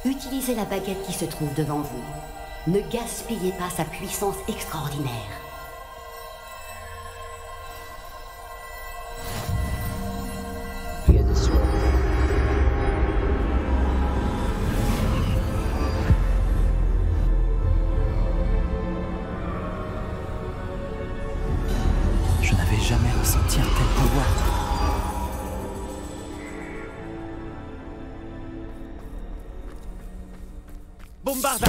Utilisez la baguette qui se trouve devant vous. Ne gaspillez pas sa puissance extraordinaire. Bien sûr. Je n'avais jamais ressenti un tel pouvoir. Bombarda!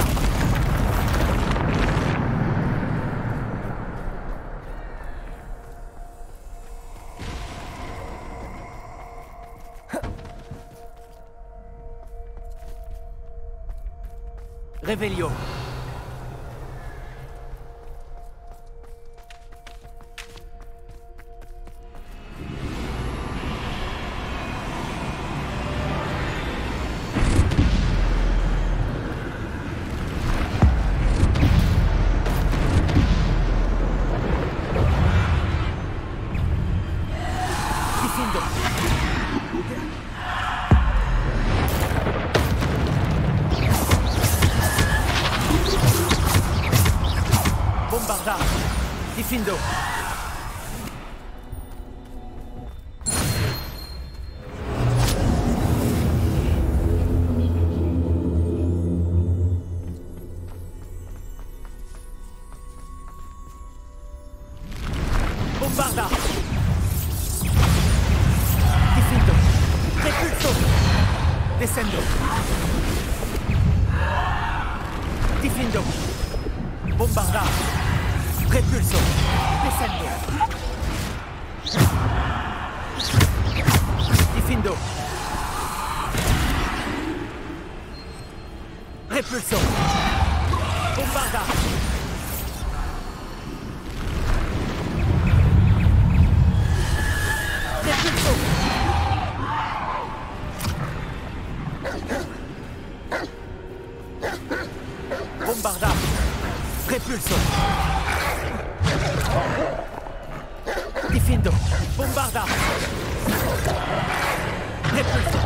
Revelio. Difendo. Bombarda. Difendo. Bombarda. Difendo. Repulso. Descendo. Difendo. Bombarda. Repulso. Descendo. Difendo. Repulso. Bombarda. Repulso. Bombarda. Repulso. Difendo. Bombarda. Repulso.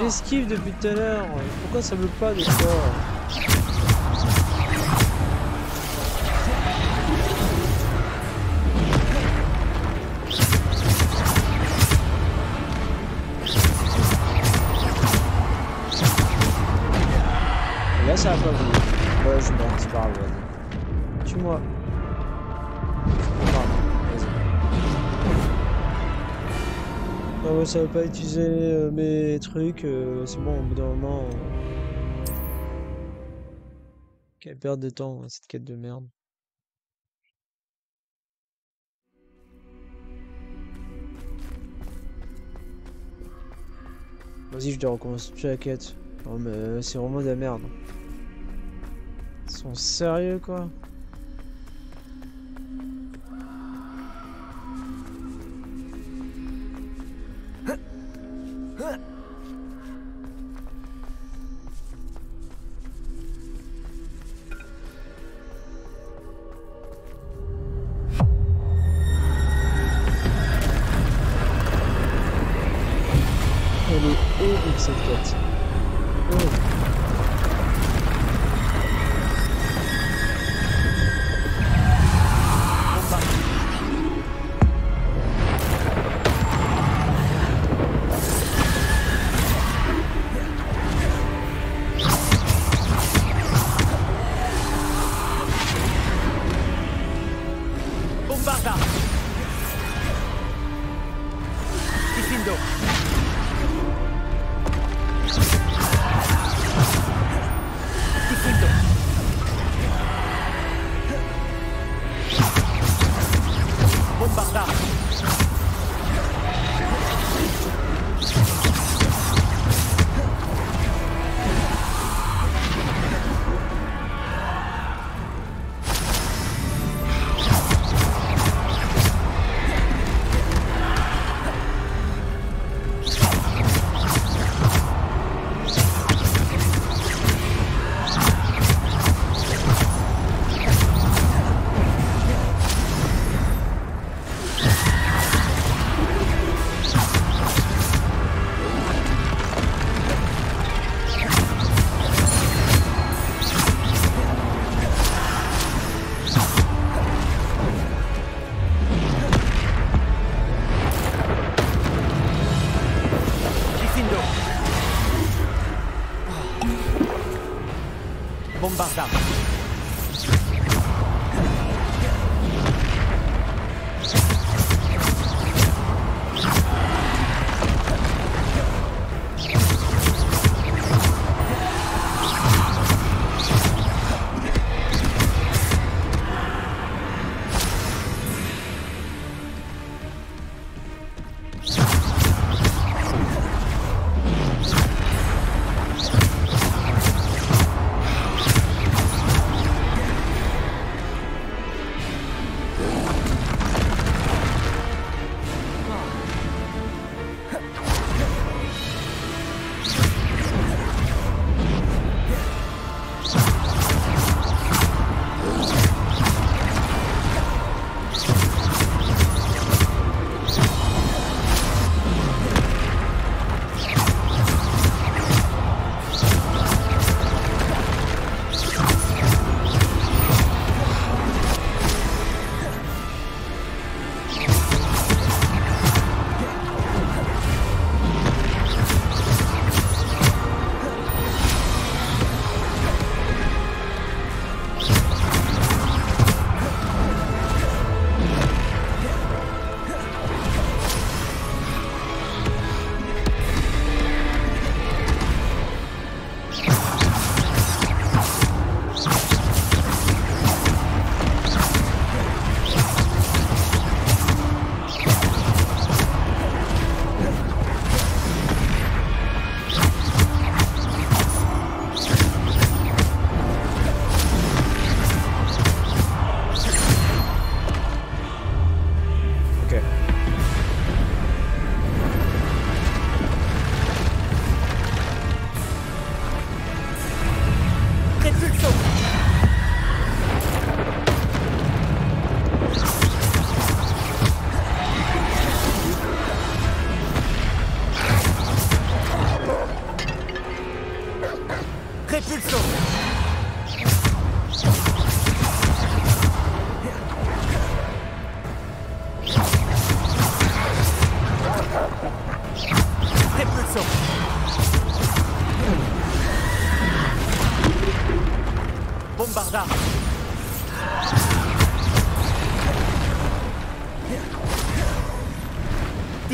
J'esquive depuis tout à l'heure. Pourquoi ça bloque pas des fois? Là ça va pas voulu. Ouais je meurs, c'est pas grave, vas-y. Tue-moi. Vas-y. Non ouais, ça va pas utiliser mes trucs, c'est bon au bout d'un moment. Quelle perte de temps cette quête de merde. Vas-y je dois recommencer la quête. Non mais c'est vraiment de la merde. Ils sont sérieux quoi? Elle est horrible cette quête. Horrible. Bombarda. Diffindo. Diffindo. Bombarda.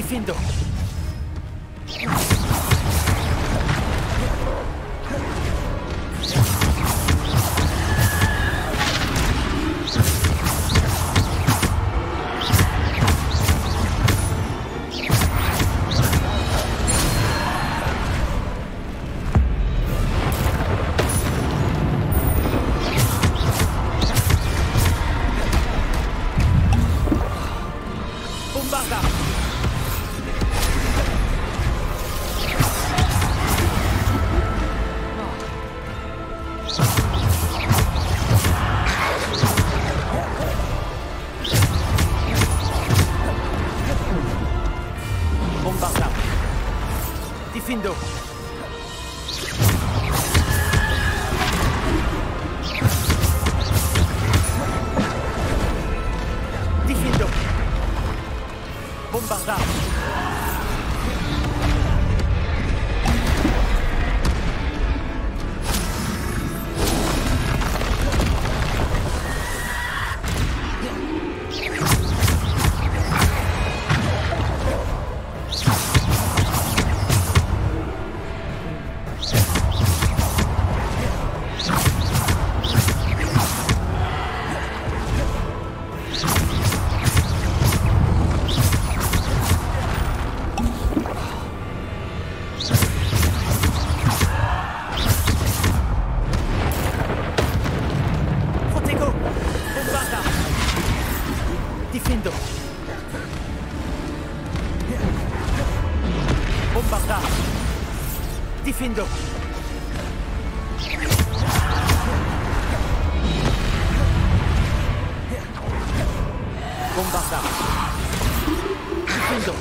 Diffindo. Bombarda. Bombarda. Diffindo. Diffindo. Bombarda. Protego. Bombarda. Diffindo. Bombarda. Diffindo. Bombarda. Diffindo.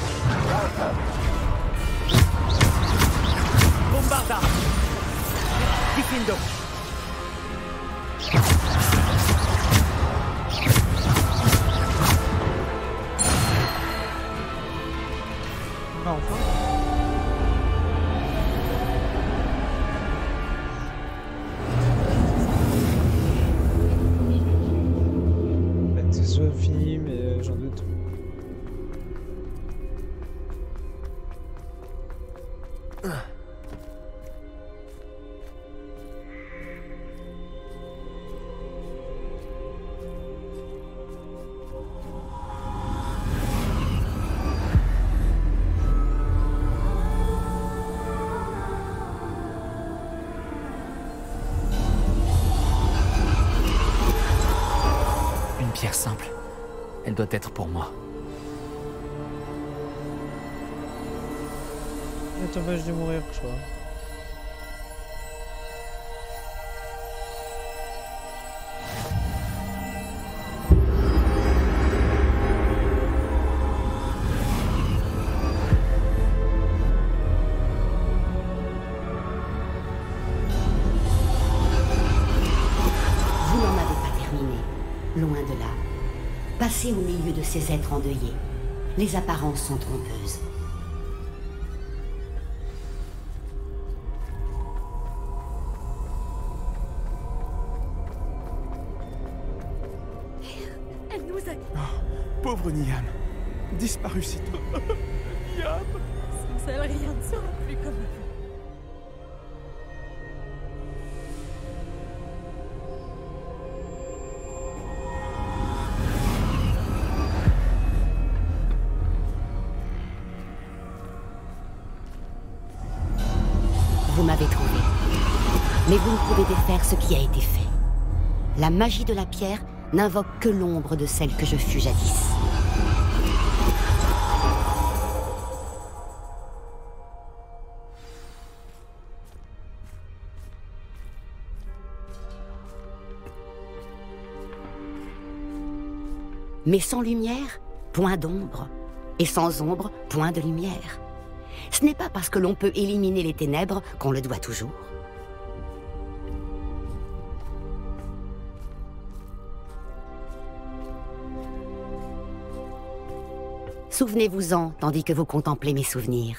Bombarda. Diffindo. Ah, enfin. Peut-être que ce soit fini, mais j'en doute. Une pierre simple. Elle doit être pour moi. Elle t'empêche de mourir, je crois. Vous n'en avez pas terminé, loin de là. Passez au milieu de ces êtres endeuillés. Les apparences sont trompeuses. Elle nous a... Pauvre Niam, disparu si tôt. Niam. Sans elle, rien ne sera plus comme avant. Vous m'avez trouvé. Mais vous ne pouvez défaire ce qui a été fait. La magie de la pierre n'invoque que l'ombre de celle que je fus jadis. Mais sans lumière, point d'ombre. Et sans ombre, point de lumière. Ce n'est pas parce que l'on peut éliminer les ténèbres qu'on le doit toujours. Souvenez-vous-en tandis que vous contemplez mes souvenirs.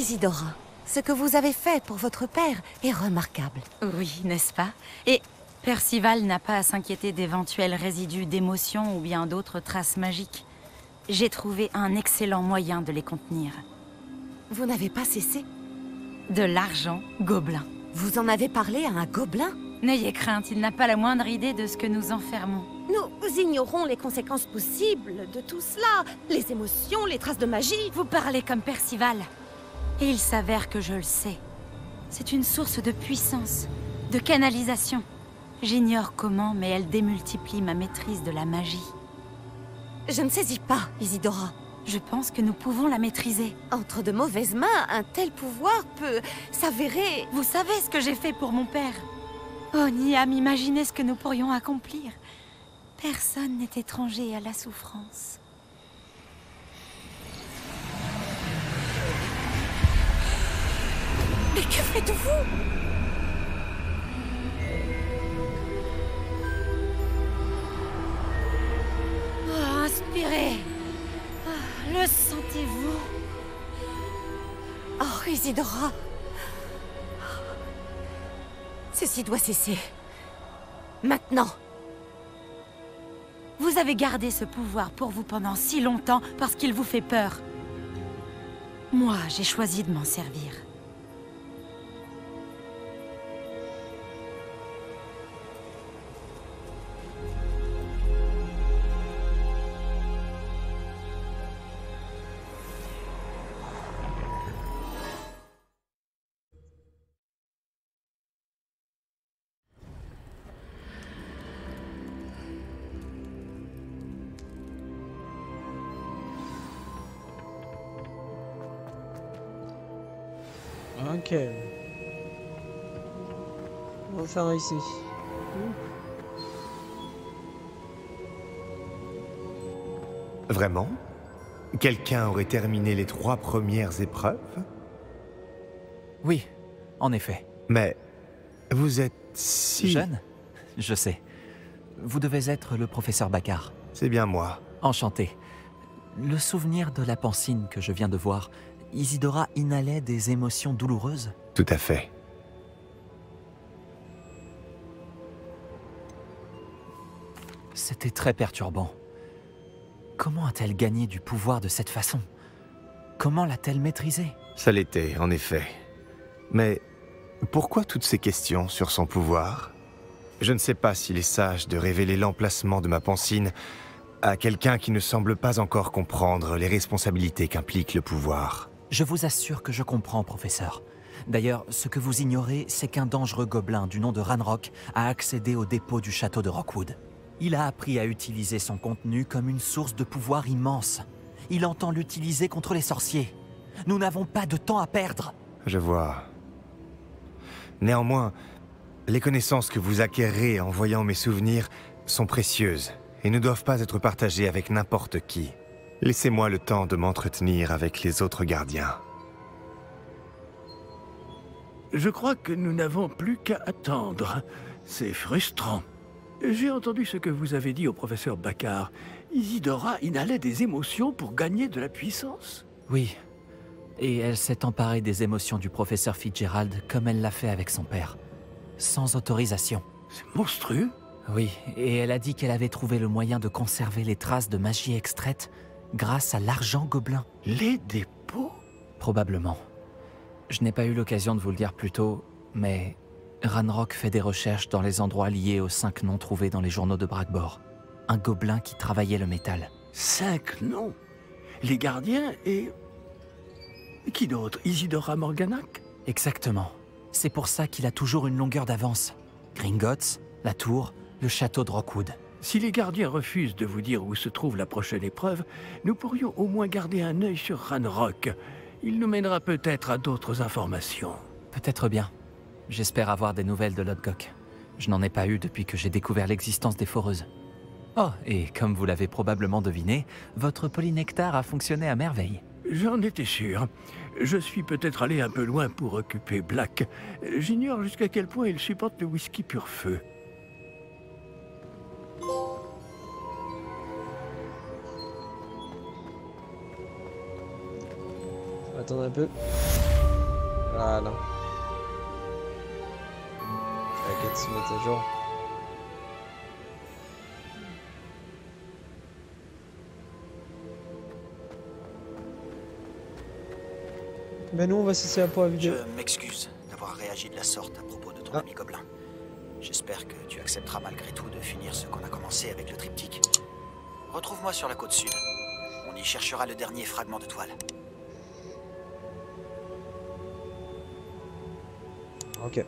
Isidora, ce que vous avez fait pour votre père est remarquable. Oui, n'est-ce pas? Et Percival n'a pas à s'inquiéter d'éventuels résidus d'émotions ou bien d'autres traces magiques. J'ai trouvé un excellent moyen de les contenir. Vous n'avez pas cessé? De l'argent gobelin. Vous en avez parlé à un gobelin? N'ayez crainte, il n'a pas la moindre idée de ce que nous enfermons. Nous ignorons les conséquences possibles de tout cela. Les émotions, les traces de magie. Vous parlez comme Percival. Et il s'avère que je le sais. C'est une source de puissance, de canalisation. J'ignore comment, mais elle démultiplie ma maîtrise de la magie. Je ne saisis pas, Isidora. Je pense que nous pouvons la maîtriser. Entre de mauvaises mains, un tel pouvoir peut s'avérer... Vous savez ce que j'ai fait pour mon père? Oh, Niam, imaginez ce que nous pourrions accomplir. Personne n'est étranger à la souffrance. Mais que faites-vous? Oh, inspirez. Oh, le sentez-vous? Oh, Isidora. Ceci doit cesser. Maintenant. Vous avez gardé ce pouvoir pour vous pendant si longtemps parce qu'il vous fait peur. Moi, j'ai choisi de m'en servir. Ok. On va faire ici. Vraiment? Quelqu'un aurait terminé les 3 premières épreuves? Oui, en effet. Mais vous êtes si... Jeune? Je sais. Vous devez être le professeur Baccar. C'est bien moi. Enchanté. Le souvenir de la pancine que je viens de voir, Isidora inhalait des émotions douloureuses? Tout à fait. C'était très perturbant. Comment a-t-elle gagné du pouvoir de cette façon? Comment l'a-t-elle maîtrisé? Ça l'était, en effet. Mais pourquoi toutes ces questions sur son pouvoir? Je ne sais pas s'il est sage de révéler l'emplacement de ma pancine à quelqu'un qui ne semble pas encore comprendre les responsabilités qu'implique le pouvoir. Je vous assure que je comprends, professeur. D'ailleurs, ce que vous ignorez, c'est qu'un dangereux gobelin du nom de Ranrock a accédé au dépôt du château de Rockwood. Il a appris à utiliser son contenu comme une source de pouvoir immense. Il entend l'utiliser contre les sorciers. Nous n'avons pas de temps à perdre. Je vois. Néanmoins, les connaissances que vous acquérez en voyant mes souvenirs sont précieuses et ne doivent pas être partagées avec n'importe qui. Laissez-moi le temps de m'entretenir avec les autres gardiens. Je crois que nous n'avons plus qu'à attendre. C'est frustrant. J'ai entendu ce que vous avez dit au professeur Baccar. Isidora inhalait des émotions pour gagner de la puissance. Oui. Et elle s'est emparée des émotions du professeur Fitzgerald comme elle l'a fait avec son père. Sans autorisation. C'est monstrueux. Oui, et elle a dit qu'elle avait trouvé le moyen de conserver les traces de magie extraite grâce à l'argent gobelin. Les dépôts? Probablement. Je n'ai pas eu l'occasion de vous le dire plus tôt, mais Ranrock fait des recherches dans les endroits liés aux 5 noms trouvés dans les journaux de Bragbor. Un gobelin qui travaillait le métal. 5 noms? Les gardiens et... Qui d'autre? Isidora Morganac? Exactement. C'est pour ça qu'il a toujours une longueur d'avance. Gringotts, la tour, le château de Rockwood. Si les gardiens refusent de vous dire où se trouve la prochaine épreuve, nous pourrions au moins garder un œil sur Ranrock. Il nous mènera peut-être à d'autres informations. Peut-être bien. J'espère avoir des nouvelles de Lodgok. Je n'en ai pas eu depuis que j'ai découvert l'existence des foreuses. Oh, et comme vous l'avez probablement deviné, votre polynectar a fonctionné à merveille. J'en étais sûr. Je suis peut-être allé un peu loin pour occuper Black. J'ignore jusqu'à quel point il supporte le whisky pur feu. Attends un peu. Voilà. La quête se met à jour. Ben nous on va cesser pour la vidéo. Je m'excuse d'avoir réagi de la sorte à propos de ton ami Gobelin. J'espère que tu accepteras malgré tout de finir ce qu'on a commencé avec le triptyque. Retrouve-moi sur la côte sud. On y cherchera le dernier fragment de toile. Ok.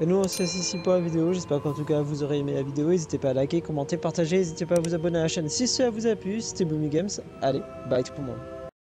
Et nous on se laisse ici pour la vidéo. J'espère qu'en tout cas vous aurez aimé la vidéo. N'hésitez pas à liker, commenter, partager. N'hésitez pas à vous abonner à la chaîne si cela vous a plu. C'était Boomy Games. Allez, bye tout le monde.